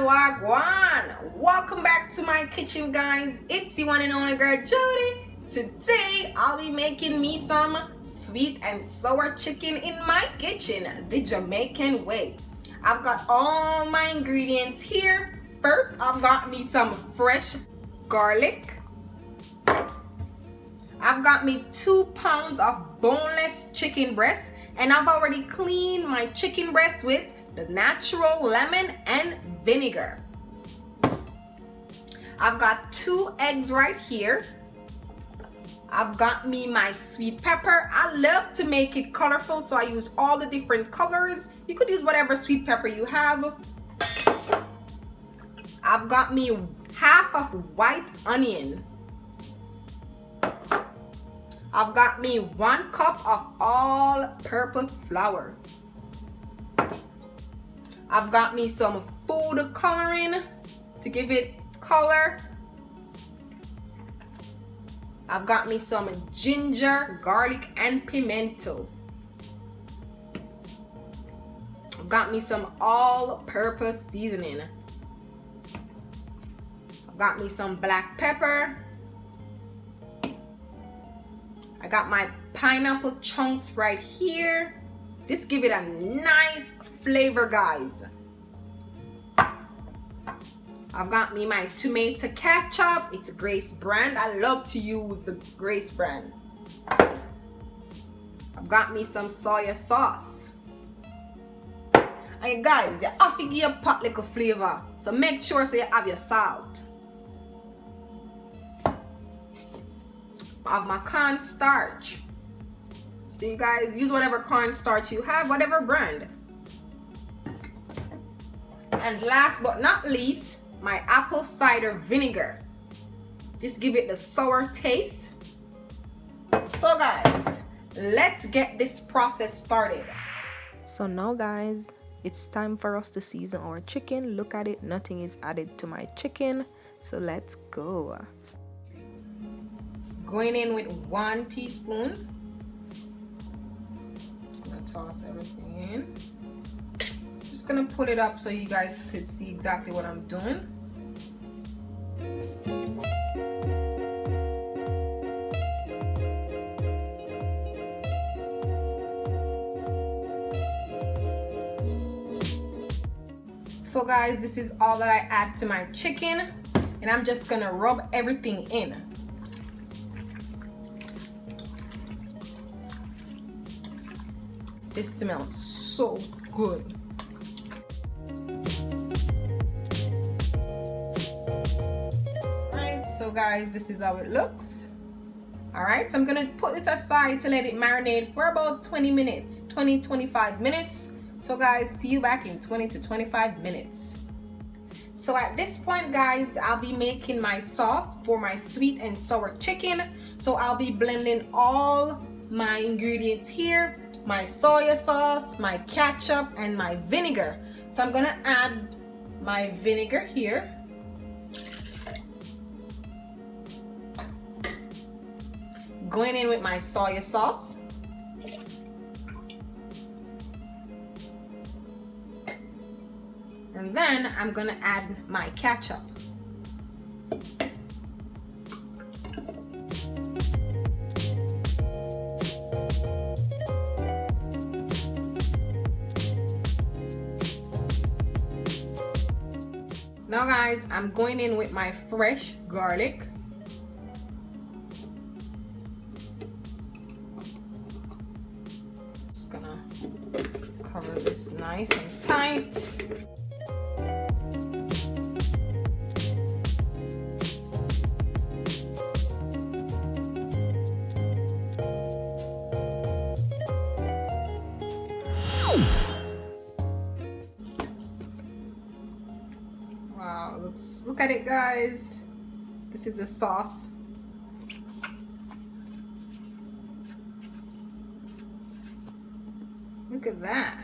Wagwan. Welcome back to my kitchen, guys. It's the one and only girl Jody. Today I'll be making me some sweet and sour chicken in my kitchen, the Jamaican way. I've got all my ingredients here. First, I've got me some fresh garlic. I've got me 2 pounds of boneless chicken breast, and I've already cleaned my chicken breast with the natural lemon and vinegar. I've got 2 eggs right here. I've got me my sweet pepper. I love to make it colorful, so I use all the different colors. You could use whatever sweet pepper you have. I've got me half of white onion. I've got me 1 cup of all-purpose flour. I've got me some food coloring to give it color. I've got me some ginger, garlic, and pimento. I've got me some all-purpose seasoning. I've got me some black pepper. I got my pineapple chunks right here. This give it a nice flavor, guys. I've got me my tomato ketchup. It's a Grace brand. I love to use the Grace brand. I've got me some soy sauce. And guys, you have to give your pot like a flavor, so make sure so you have your salt. I have my cornstarch. So you guys use whatever cornstarch you have, whatever brand. And last but not least, my apple cider vinegar. Just give it the sour taste. So guys, let's get this process started. So now guys, it's time for us to season our chicken. Look at it, nothing is added to my chicken. So let's go. Going in with 1 teaspoon. I'm gonna toss everything in. Just gonna put it up so you guys could see exactly what I'm doing. So guys, this is all that I add to my chicken, and I'm just gonna rub everything in. This smells so good. Alright, so guys, this is how it looks. Alright, so I'm gonna put this aside to let it marinate for about 20 minutes, 20-25 minutes. So guys, see you back in 20 to 25 minutes. So at this point, guys, I'll be making my sauce for my sweet and sour chicken. So I'll be blending all my ingredients here. My soy sauce, my ketchup, and my vinegar. So I'm gonna add my vinegar here. Going in with my soy sauce. And then I'm gonna add my ketchup. Now guys, I'm going in with my fresh garlic. Just gonna cover this nice and tight. Wow, look at it, guys. This is the sauce. Look at that.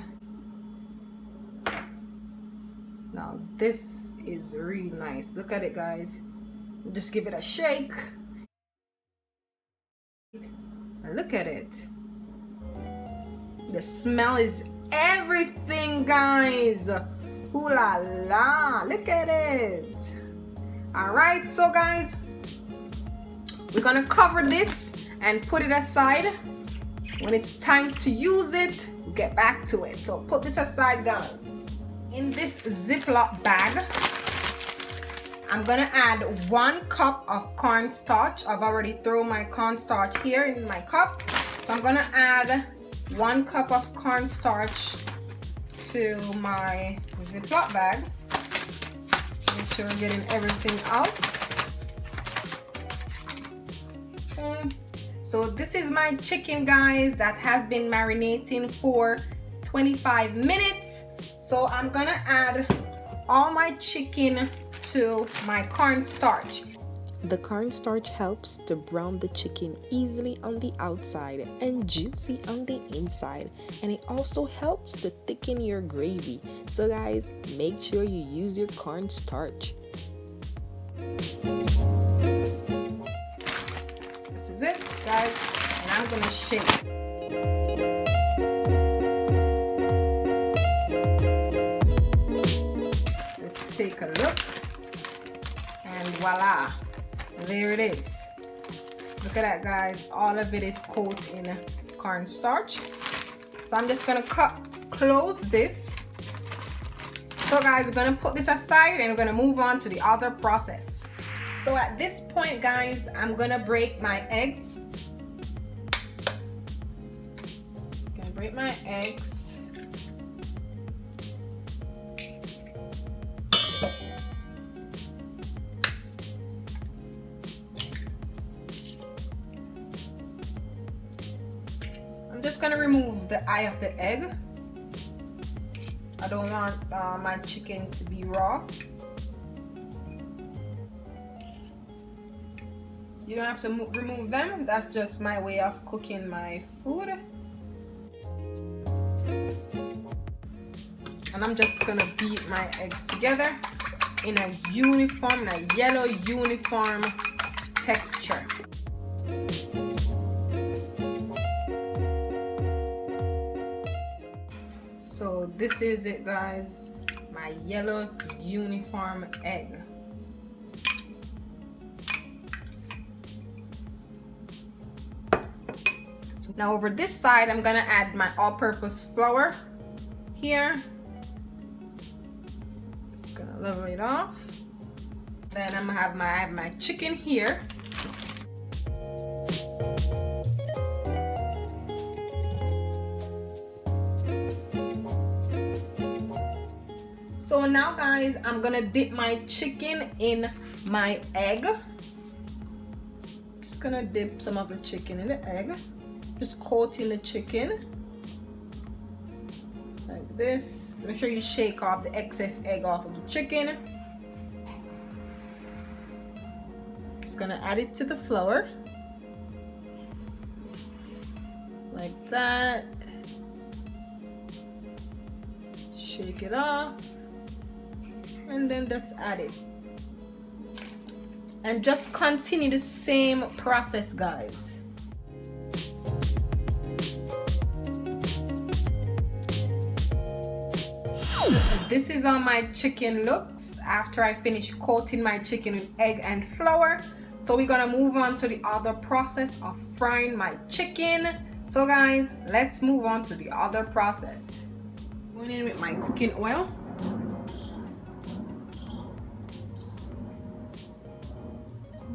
Now this is really nice. Look at it, guys. Just give it a shake. And look at it. The smell is everything, guys. Ooh la la, look at it. All right, so guys, we're gonna cover this and put it aside. When it's time to use it, we'll get back to it. So put this aside, guys. In this Ziploc bag, I'm gonna add 1 cup of cornstarch. I've already thrown my cornstarch here in my cup. So I'm gonna add 1 cup of cornstarch to my Ziploc bag. Make sure we're getting everything out. Okay. So this is my chicken, guys, that has been marinating for 25 minutes. So I'm gonna add all my chicken to my cornstarch. The cornstarch helps to brown the chicken easily on the outside and juicy on the inside, and it also helps to thicken your gravy. So guys, make sure you use your cornstarch. This is it, guys, and I'm gonna shake. Let's take a look, and voila, there it is. Look at that, guys. All of it is coated in cornstarch. So I'm just gonna close this. So guys, we're gonna put this aside and we're gonna move on to the other process. So at this point, guys, I'm gonna break my eggs. Gonna break my eggs. I'm just gonna remove the eye of the egg. I don't want my chicken to be raw. You don't have to remove them. That's just my way of cooking my food. And I'm just gonna beat my eggs together in a uniform, a yellow uniform texture. So this is it, guys, my yellow uniform egg. Now over this side, I'm gonna add my all-purpose flour here. Just gonna level it off. Then I'm gonna have my chicken here. So now, guys, I'm gonna dip my chicken in my egg. Just gonna dip some of the chicken in the egg. Just coating the chicken like this. Make sure you shake off the excess egg off of the chicken. Just gonna add it to the flour like that. Shake it off and then just add it. And just continue the same process, guys. This is how my chicken looks after I finish coating my chicken with egg and flour. So we're gonna move on to the other process of frying my chicken. So guys, let's move on to the other process. Going in with my cooking oil.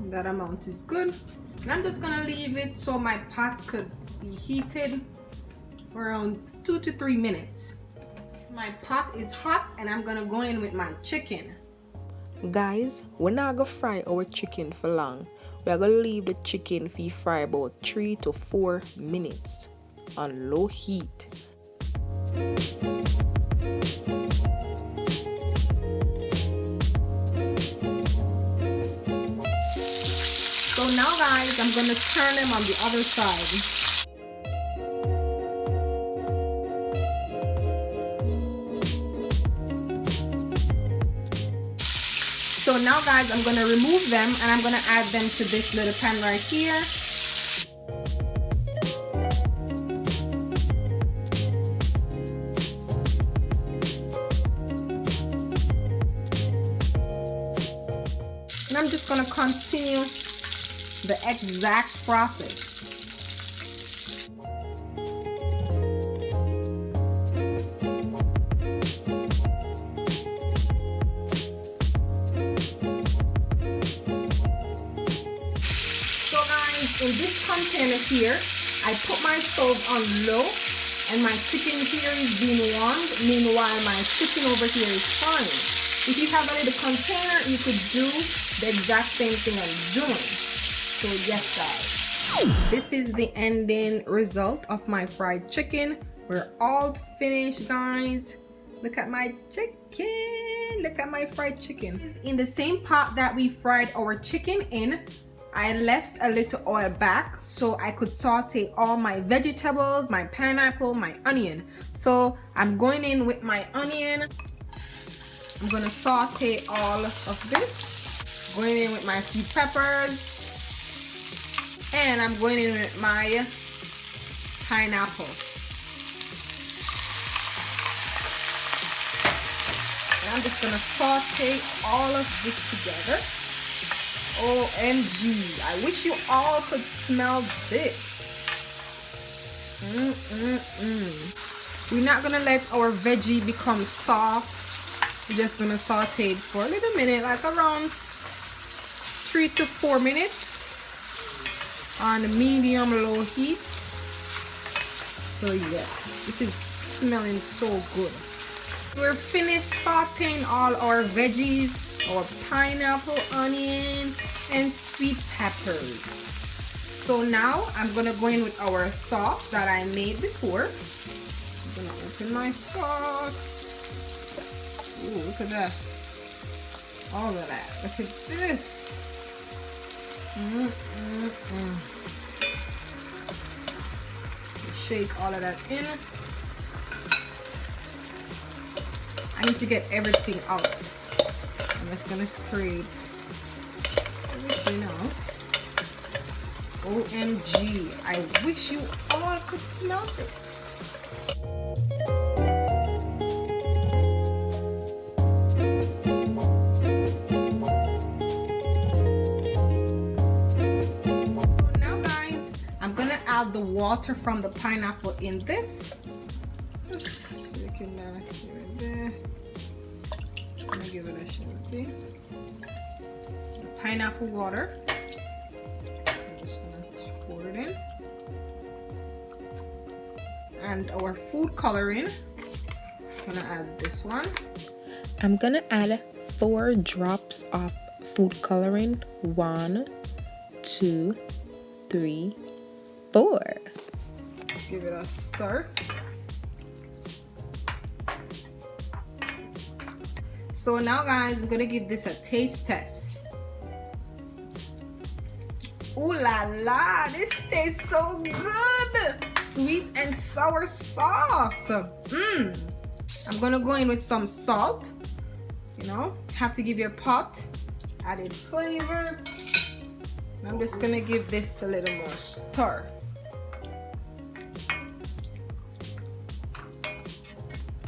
That amount is good. And I'm just gonna leave it so my pot could be heated for around 2 to 3 minutes. My pot is hot and I'm gonna go in with my chicken. Guys, we're not gonna fry our chicken for long. We're gonna leave the chicken fry about 3 to 4 minutes on low heat. So now, guys, I'm gonna turn them on the other side. So now, guys, I'm gonna remove them and I'm gonna add them to this little pan right here. I'm just gonna continue the exact process. So guys, in this container here, I put my stove on low and my chicken here is being warmed. Meanwhile, my chicken over here is frying. If you have a little container, you could do the exact same thing I'm doing. So yes guys, this is the ending result of my fried chicken. We're all finished guys. Look at my chicken. Look at my fried chicken. In the same pot that we fried our chicken in, I left a little oil back so I could saute all my vegetables, my pineapple, my onion. So I'm going in with my onion. I'm gonna saute all of this. Going in with my sweet peppers. And I'm going in with my pineapple. And I'm just gonna saute all of this together. OMG, I wish you all could smell this. We're not gonna let our veggie become soft. We're just gonna saute it for a little minute, like around 3 to 4 minutes on medium low heat. So yeah, this is smelling so good. We're finished sauteing all our veggies, our pineapple, onion, and sweet peppers. So now I'm gonna go in with our sauce that I made before. I'm gonna open my sauce. Ooh, look at that. All of that. Look at this. Shake all of that in. I need to get everything out. I'm just gonna scrape everything out. OMG, I wish you all could smell this. The water from the pineapple in this. Just looking down here and there. Let me give it a shake. See? The pineapple water. So I'm just gonna pour it in. And our food coloring. I'm gonna add this one. I'm gonna add 4 drops of food coloring. 1, 2, 3, 4. Give it a stir. So now guys, I'm gonna give this a taste test. Ooh la la, this tastes so good. Sweet and sour sauce. I'm gonna go in with some salt. You know, have to give your pot added flavor. I'm just gonna give this a little more stir.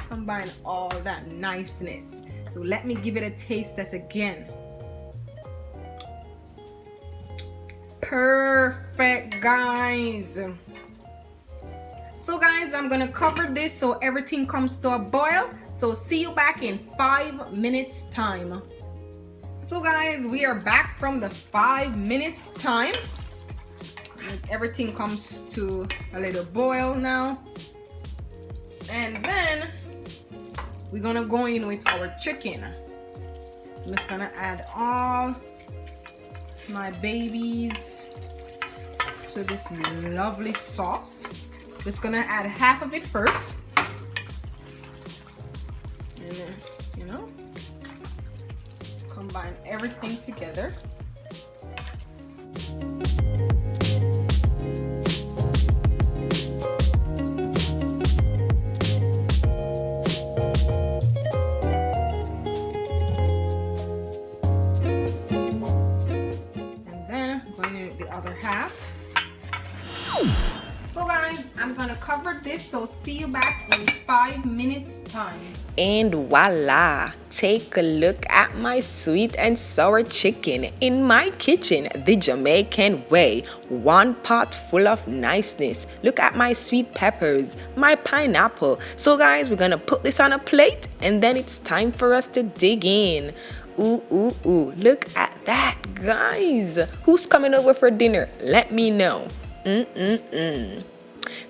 Combine all that niceness. So let me give it a taste test again. Perfect guys. So guys, I'm gonna cover this so everything comes to a boil. So see you back in 5 minutes time. So guys, we are back from the 5 minutes time. Everything comes to a little boil now. And then we're gonna go in with our chicken. So I'm just gonna add all my babies to this lovely sauce. Just gonna add half of it first. And then, you know, combine everything together. covered this, so see you back in 5 minutes time. And voila, take a look at my sweet and sour chicken in my kitchen the Jamaican way. One pot full of niceness. Look at my sweet peppers, my pineapple. So guys, we're gonna put this on a plate and then it's time for us to dig in. Ooh, ooh, ooh, look at that, guys. Who's coming over for dinner? Let me know.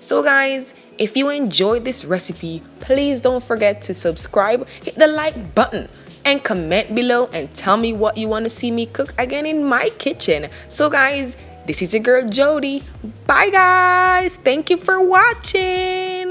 So guys, if you enjoyed this recipe, please don't forget to subscribe, hit the like button, and comment below and tell me what you want to see me cook again in my kitchen. So guys, this is your girl Jody. Bye guys. Thank you for watching.